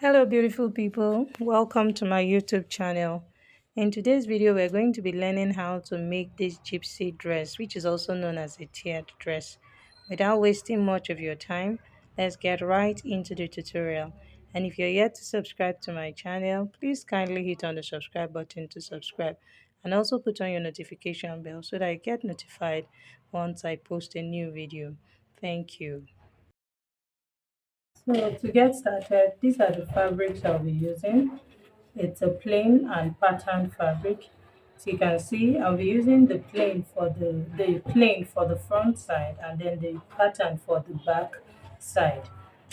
Hello, beautiful people. Welcome to my YouTube channel. In today's video, we're going to be learning how to make this gypsy dress, which is also known as a tiered dress. Without wasting much of your time, let's get right into the tutorial. And if you're yet to subscribe to my channel, please kindly hit on the subscribe button to subscribe and also put on your notification bell so that you get notified once I post a new video. Thank you. So to get started, these are the fabrics I'll be using. It's a plain and patterned fabric. So you can see I'll be using the plain for the front side and then the pattern for the back side.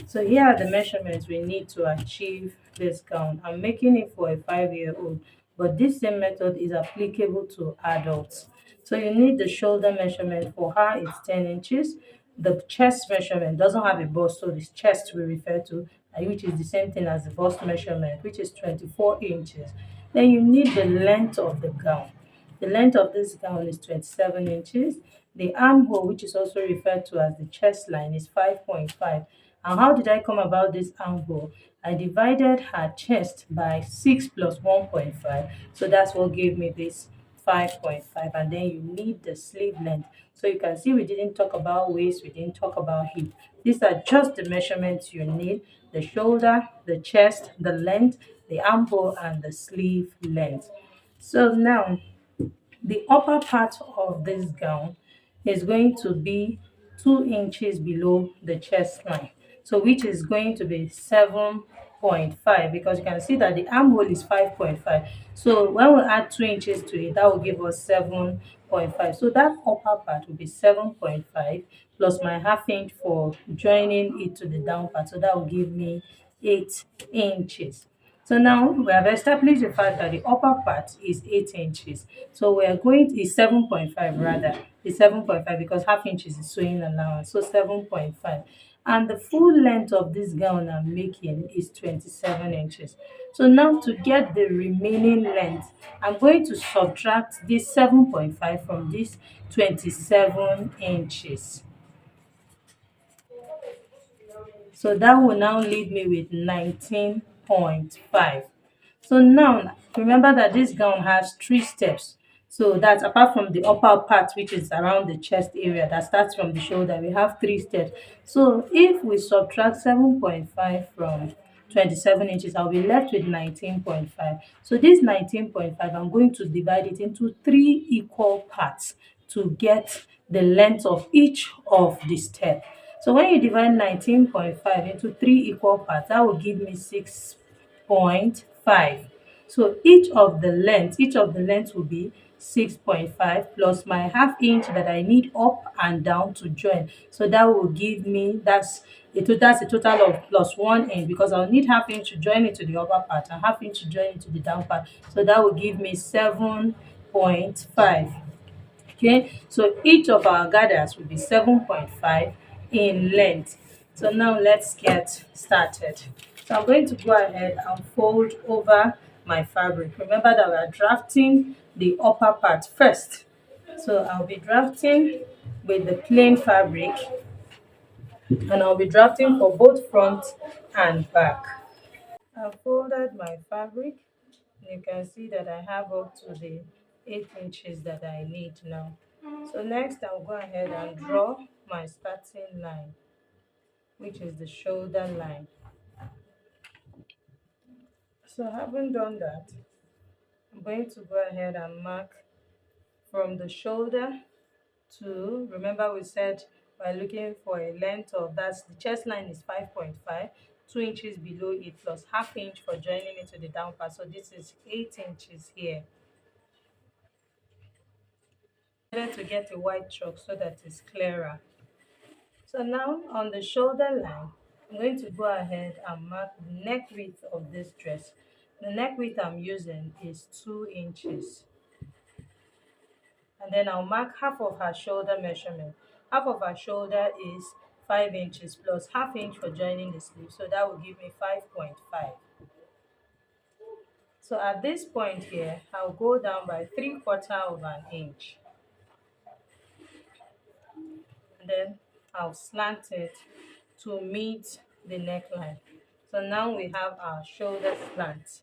So here are the measurements we need to achieve this gown. I'm making it for a 5-year-old, but this same method is applicable to adults. So you need the shoulder measurement. For her it's 10 inches. The chest measurement doesn't have a bust, so this chest we refer to, which is the same thing as the bust measurement, which is 24 inches. Then you need the length of the gown. The length of this gown is 27 inches. The armhole, which is also referred to as the chest line, is 5.5. And how did I come about this armhole? I divided her chest by 6 plus 1.5. So that's what gave me this 5.5. And then you need the sleeve length. So you can see we didn't talk about waist, we didn't talk about hip. These are just the measurements you need: the shoulder, the chest, the length, the armhole, and the sleeve length. So now the upper part of this gown is going to be 2 inches below the chest line, so which is going to be 7.5, because you can see that the armhole is 5.5. So when we add 2 inches to it, that will give us 7.5. So that upper part will be 7.5 plus my half inch for joining it to the down part, so that will give me 8 inches. So now we have established the fact that the upper part is 8 inches. So we are going to is 7.5 rather. It's 7.5 because half inches is sewing allowance. So 7.5. And the full length of this gown I'm making is 27 inches. So now to get the remaining length, I'm going to subtract this 7.5 from this 27 inches. So that will now leave me with 19.5. So now remember that this gown has 3 steps. So that's apart from the upper part, which is around the chest area that starts from the shoulder, we have 3 steps. So if we subtract 7.5 from 27 inches, I'll be left with 19.5. So this 19.5, I'm going to divide it into 3 equal parts to get the length of each of the steps. So when you divide 19.5 into 3 equal parts, that will give me 6.5. So each of the length will be 6.5 plus my half inch that I need up and down to join. So that will give me, that's a total of plus 1 inch, because I'll need half inch to join it to the upper part and half inch to join it to the down part. So that will give me 7.5. Okay, so each of our gathers will be 7.5 in length. So now let's get started. So I'm going to go ahead and fold over my fabric. Remember that we are drafting the upper part first. So I'll be drafting with the plain fabric, and I'll be drafting for both front and back. I've folded my fabric. You can see that I have up to the 8 inches that I need now. So next I'll go ahead and draw my starting line, which is the shoulder line. So having done that, I'm going to go ahead and mark from the shoulder to, remember we said we're looking for a length of, that's the chest line is 5.5, 2 inches below it plus half inch for joining it to the down part. So this is 8 inches here. To get a white chalk so that it's clearer. So now on the shoulder line, I'm going to go ahead and mark the neck width of this dress. The neck width I'm using is 2 inches. And then I'll mark half of her shoulder measurement. Half of her shoulder is 5 inches plus half inch for joining the sleeve. So that will give me 5.5. So at this point here, I'll go down by 3/4 of an inch. And then I'll slant it to meet the neckline. So now we have our shoulder slant.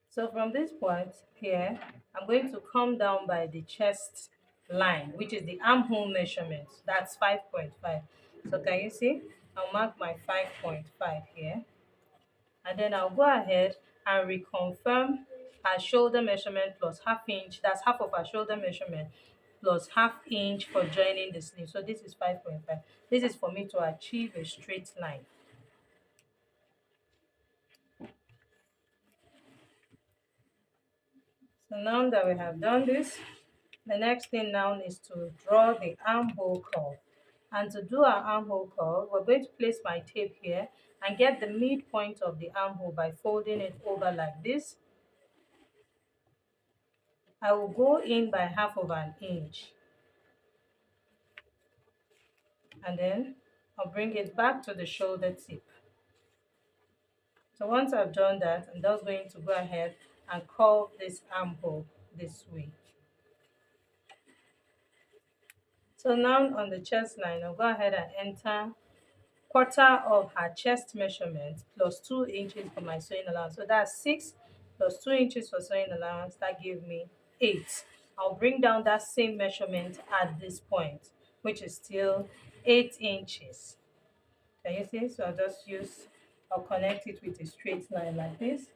So from this point here, I'm going to come down by the chest line, which is the armhole measurement. That's 5.5. So can you see? I'll mark my 5.5 here. And then I'll go ahead and reconfirm our shoulder measurement plus half inch. That's half of our shoulder measurement plus half inch for joining the sleeve. So this is 5.5. This is for me to achieve a straight line. So now that we have done this, the next thing now is to draw the armhole curve. And to do our armhole curve, we're going to place my tape here and get the midpoint of the armhole by folding it over like this. I will go in by half of an inch. And then I'll bring it back to the shoulder tip. So once I've done that, I'm just going to go ahead and curve this armhole this way. So now on the chest line, I'll go ahead and enter quarter of her chest measurement plus 2 inches for my sewing allowance. So that's 6 plus 2 inches for sewing allowance. That gives me 8. I'll bring down that same measurement at this point, which is still 8 inches. Can you see? So I'll connect it with a straight line like this.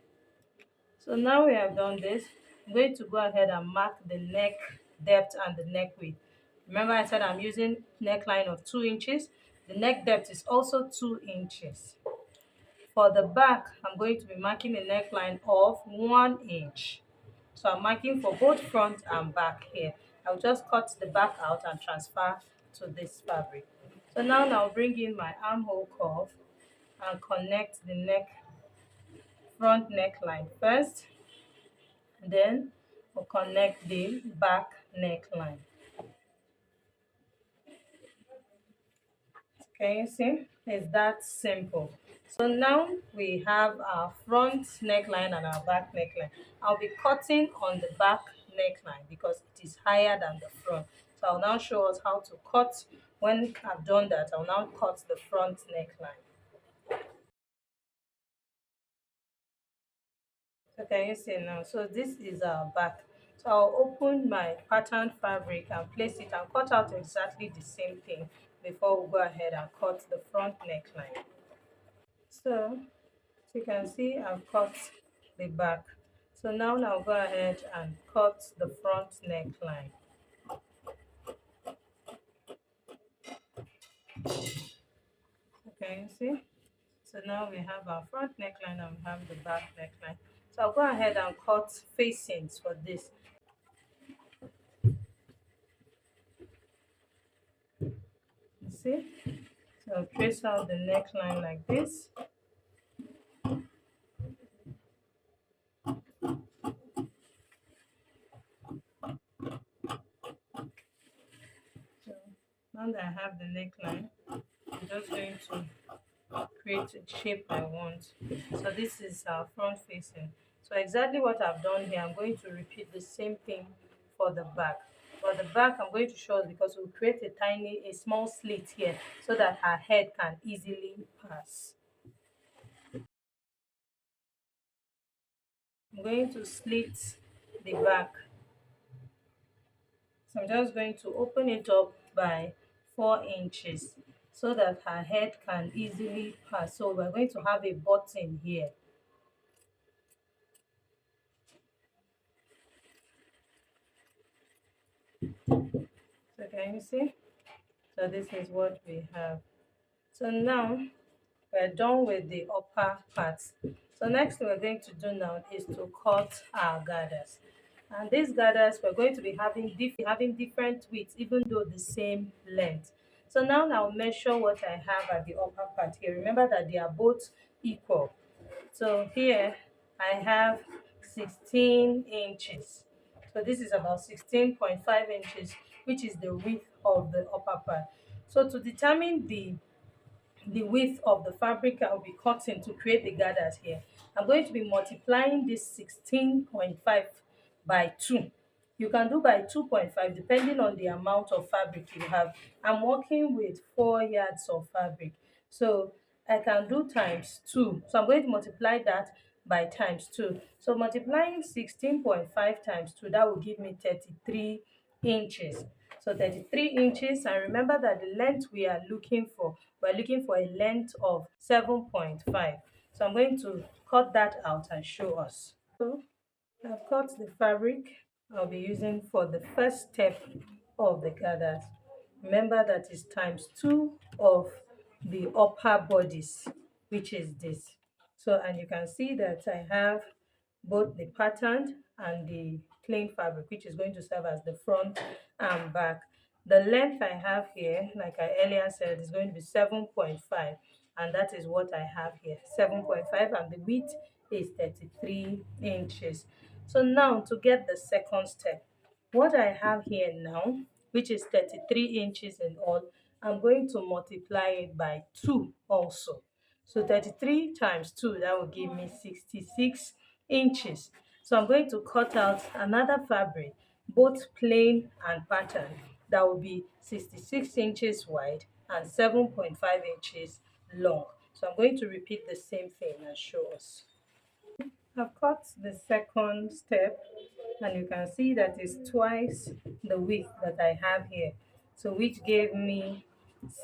So now we have done this, I'm going to go ahead and mark the neck depth and the neck width. Remember I said I'm using neckline of 2 inches. The neck depth is also 2 inches. For the back, I'm going to be marking a neckline of 1 inch. So I'm marking for both front and back here. I'll just cut the back out and transfer to this fabric. So now I'll bring in my armhole curve and connect the front neckline first. Then we'll connect the back neckline. Can you see? It's that simple. So now we have our front neckline and our back neckline. I'll be cutting on the back neckline because it is higher than the front. So I'll now show us how to cut. When I've done that, I'll now cut the front neckline. So can you see now? So this is our back. So I'll open my pattern fabric and place it and cut out exactly the same thing before we go ahead and cut the front neckline. So as you can see, I've cut the back. So now I'll go ahead and cut the front neckline. Okay, you see? So now we have our front neckline and we have the back neckline. So I'll go ahead and cut facings for this. You see? So I'll trace out the neckline like this. So now that I have the neckline, I'm just going to create a shape I want. So this is our front facing. So exactly what I've done here, I'm going to repeat the same thing for the back. For the back, I'm going to show us because we'll create a small slit here so that her head can easily pass. I'm going to slit the back. So I'm just going to open it up by 4 inches so that her head can easily pass. So we're going to have a button here. So can you see? So this is what we have. So now we're done with the upper part. So next thing we're going to do now is to cut our gathers. And these gathers we're going to be having different widths even though the same length. So now I'll measure what I have at the upper part here. Remember that they are both equal. So here I have 16 inches. So this is about 16.5 inches, which is the width of the upper part. So to determine the width of the fabric I'll be cutting to create the gathers here, I'm going to be multiplying this 16.5 by 2. You can do by 2.5 depending on the amount of fabric you have. I'm working with 4 yards of fabric. So I can do times 2. So I'm going to multiply that by times 2. So multiplying 16.5 times 2, that will give me 33 inches. So 33 inches, and remember that the length we're looking for a length of 7.5. So I'm going to cut that out and show us. So I've cut the fabric I'll be using for the first step of the gathers. Remember that is times 2 of the upper bodice, which is this. So, and you can see that I have both the patterned and the plain fabric, which is going to serve as the front and back. The length I have here, like I earlier said, is going to be 7.5, and that is what I have here, 7.5, and the width is 33 inches. So now to get the second step, what I have here now, which is 33 inches in all, I'm going to multiply it by 2 also. So 33 times 2, that will give me 66 inches. So I'm going to cut out another fabric, both plain and pattern, that will be 66 inches wide and 7.5 inches long. So I'm going to repeat the same thing and show us. I've cut the second step, and you can see that is twice the width that I have here, so which gave me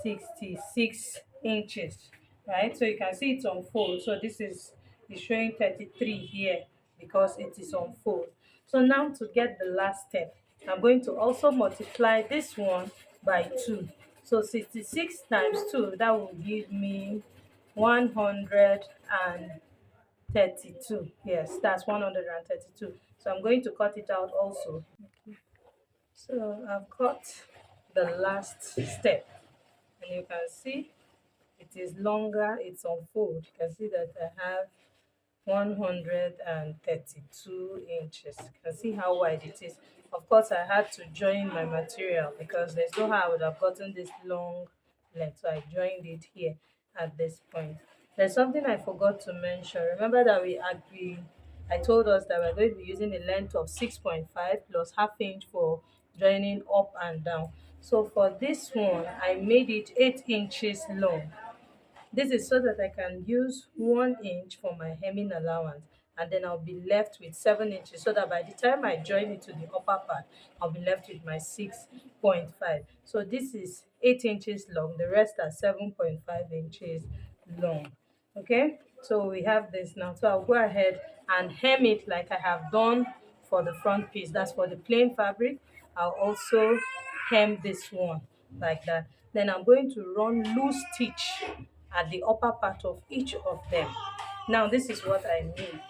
66 inches, right? So you can see it's on fold. So this is showing 33 here because it is on fold. So now to get the last step, I'm going to also multiply this one by 2. So 66 times 2, that will give me 132. Yes, that's 132. So I'm going to cut it out also. So I've cut the last step, and you can see it is longer, it's on fold. You can see that I have 132 inches. You can see how wide it is. Of course, I had to join my material because there's no how I would have gotten this long length. So I joined it here at this point. There's something I forgot to mention. Remember that I told us that we're going to be using a length of 6.5 plus half inch for joining up and down. So for this one, I made it 8 inches long. This is so that I can use 1 inch for my hemming allowance, and then I'll be left with 7 inches, so that by the time I join it to the upper part, I'll be left with my 6.5. So this is 8 inches long, the rest are 7.5 inches long. Okay, so we have this now. So I'll go ahead and hem it like I have done for the front piece. That's for the plain fabric. I'll also hem this one like that. Then I'm going to run loose stitch at the upper part of each of them. Now this is what I mean.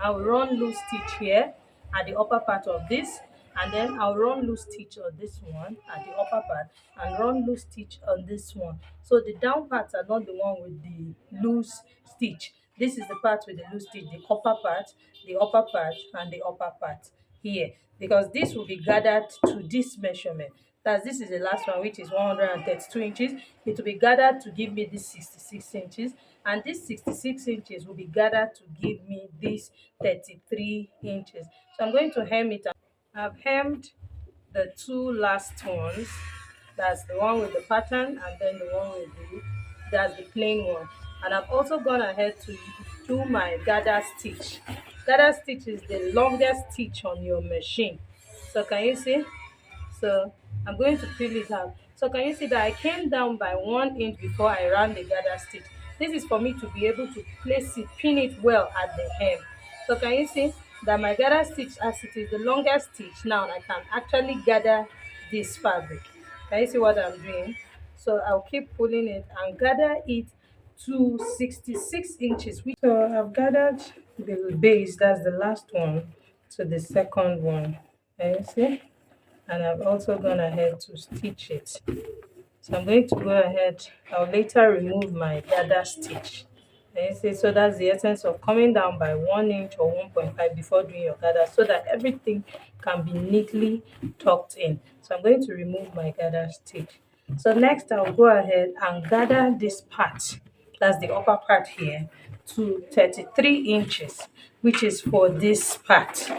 I'll run loose stitch here at the upper part of this, and then I'll run loose stitch on this one at the upper part, and run loose stitch on this one. So the down parts are not the one with the loose stitch. This is the part with the loose stitch, the upper part, and the upper part here, because this will be gathered to this measurement. That's This is the last one, which is 132 inches. It will be gathered to give me this 66 inches, and this 66 inches will be gathered to give me this 33 inches. So I'm going to hem it. I've hemmed the two last ones. That's the one with the pattern, and then the one with that's the plain one. And I've also gone ahead to do my gather stitch. Gather stitch is the longest stitch on your machine. So can you see? So I'm going to peel it out. So can you see that I came down by 1 inch before I ran the gather stitch? This is for me to be able to place it, pin it well at the hem. So can you see that my gather stitch, as it is the longest stitch, now I can actually gather this fabric. Can you see what I'm doing? So I'll keep pulling it and gather it to 66 inches. So I've gathered the base, that's the last one, to the second one. Can you see? And I've also gone ahead to stitch it. So I'm going to go ahead, I'll later remove my gather stitch. And you see, so that's the essence of coming down by 1 inch or 1.5 before doing your gather, so that everything can be neatly tucked in. So I'm going to remove my gather stitch. So next I'll go ahead and gather this part, that's the upper part here, to 33 inches, which is for this part.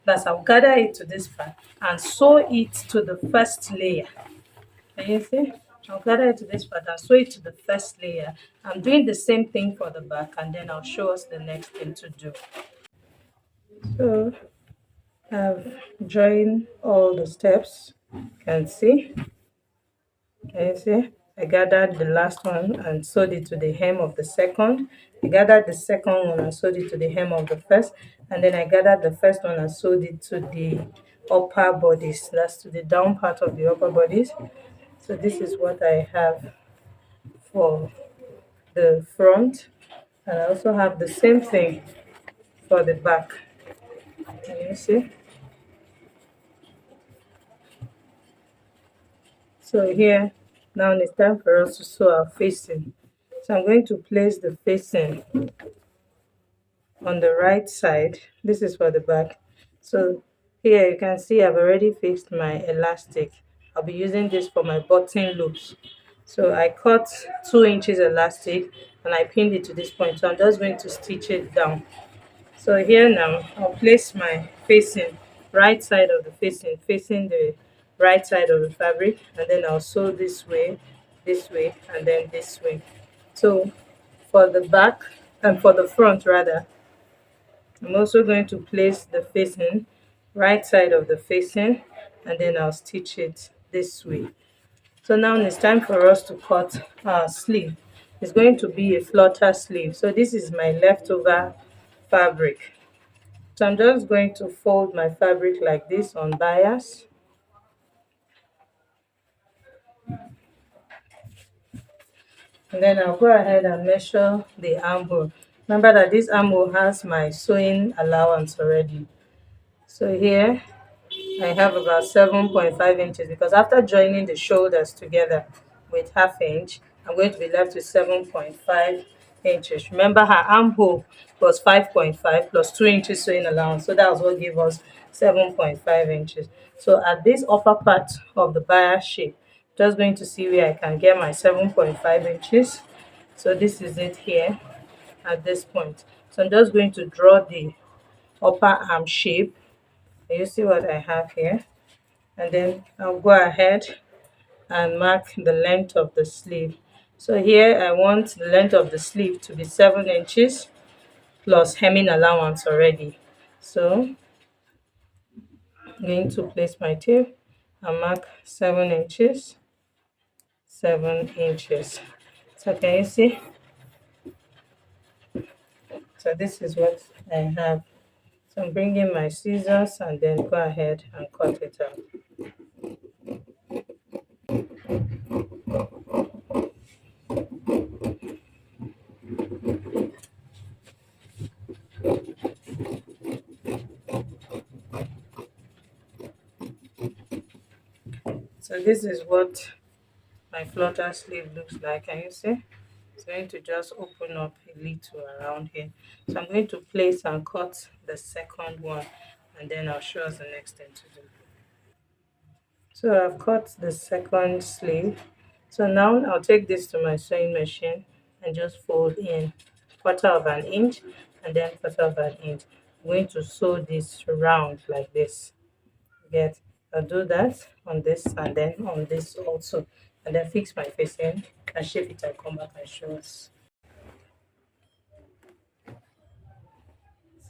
That's I'll gather it to this part and sew it to the first layer. Can you see? I'll gather it to this part and sew it to the first layer. I'm doing the same thing for the back, and then I'll show us the next thing to do. So I've joined all the steps. You can see. Can you see? I gathered the last one and sewed it to the hem of the second. I gathered the second one and sewed it to the hem of the first. And then I gathered the first one and sewed it to the upper bodice. That's to the down part of the upper bodice. So this is what I have for the front. And I also have the same thing for the back. Can you see? So here, now it's time for us to sew our facing. So I'm going to place the facing on the right side. This is for the back. So here you can see I've already fixed my elastic. I'll be using this for my button loops. So I cut 2 inches elastic and I pinned it to this point. So I'm just going to stitch it down. So here now I'll place my facing, right side of the facing, facing the right side of the fabric, and then I'll sew this way, and then this way. So for the back and for the front rather, I'm also going to place the facing, right side of the facing, and then I'll stitch it this way. So now it's time for us to cut our sleeve. It's going to be a flutter sleeve. So this is my leftover fabric. So I'm just going to fold my fabric like this on bias. And then I'll go ahead and measure the armhole. Remember that this armhole has my sewing allowance already. So here I have about 7.5 inches because after joining the shoulders together with half inch, I'm going to be left with 7.5 inches. Remember her armhole was 5.5 plus 2 inches sewing allowance. So that was what gave us 7.5 inches. So at this upper part of the bias shape, just going to see where I can get my 7.5 inches. So this is it here at this point. So I'm just going to draw the upper arm shape. You see what I have here, and then I'll go ahead and mark the length of the sleeve. So here I want the length of the sleeve to be 7 inches plus hemming allowance already. So I'm going to place my tape and mark 7 inches, 7 inches. So can you see? So this is what I have. So I'm bringing my scissors and then go ahead and cut it out. So this is what my flutter sleeve looks like. Can you see? It's going to just open up a little around here. So I'm going to place and cut the second one, and then I'll show us the next thing to do. So I've cut the second sleeve. So now I'll take this to my sewing machine and just fold in 1/4 inch and then 1/4 inch. I'm going to sew this round like this. Get, I'll do that on this and then on this also, and then fix my facing and shape it and come back and show us.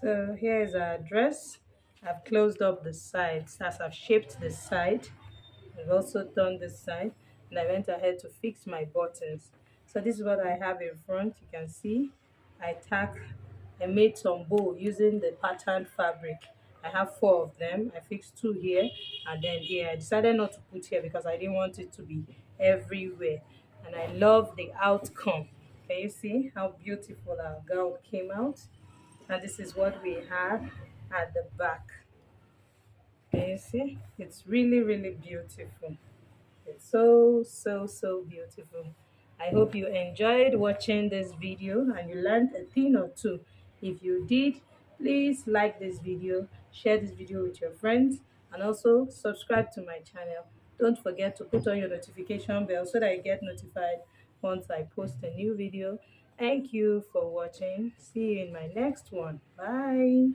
So here is our dress. I've closed up the sides as I've shaped the side. I've also done this side, and I went ahead to fix my buttons. So this is what I have in front. You can see I made some bow using the patterned fabric. I have 4 of them. I fixed 2 here and then here. I decided not to put here because I didn't want it to be everywhere. And I love the outcome. Can you see how beautiful our gown came out? And this is what we have at the back. Can you see? It's really, really beautiful. It's so beautiful. I hope you enjoyed watching this video and you learned a thing or two. If you did, please like this video, share this video with your friends, and also subscribe to my channel. Don't forget to put on your notification bell so that you get notified once I post a new video. Thank you for watching. See you in my next one. Bye.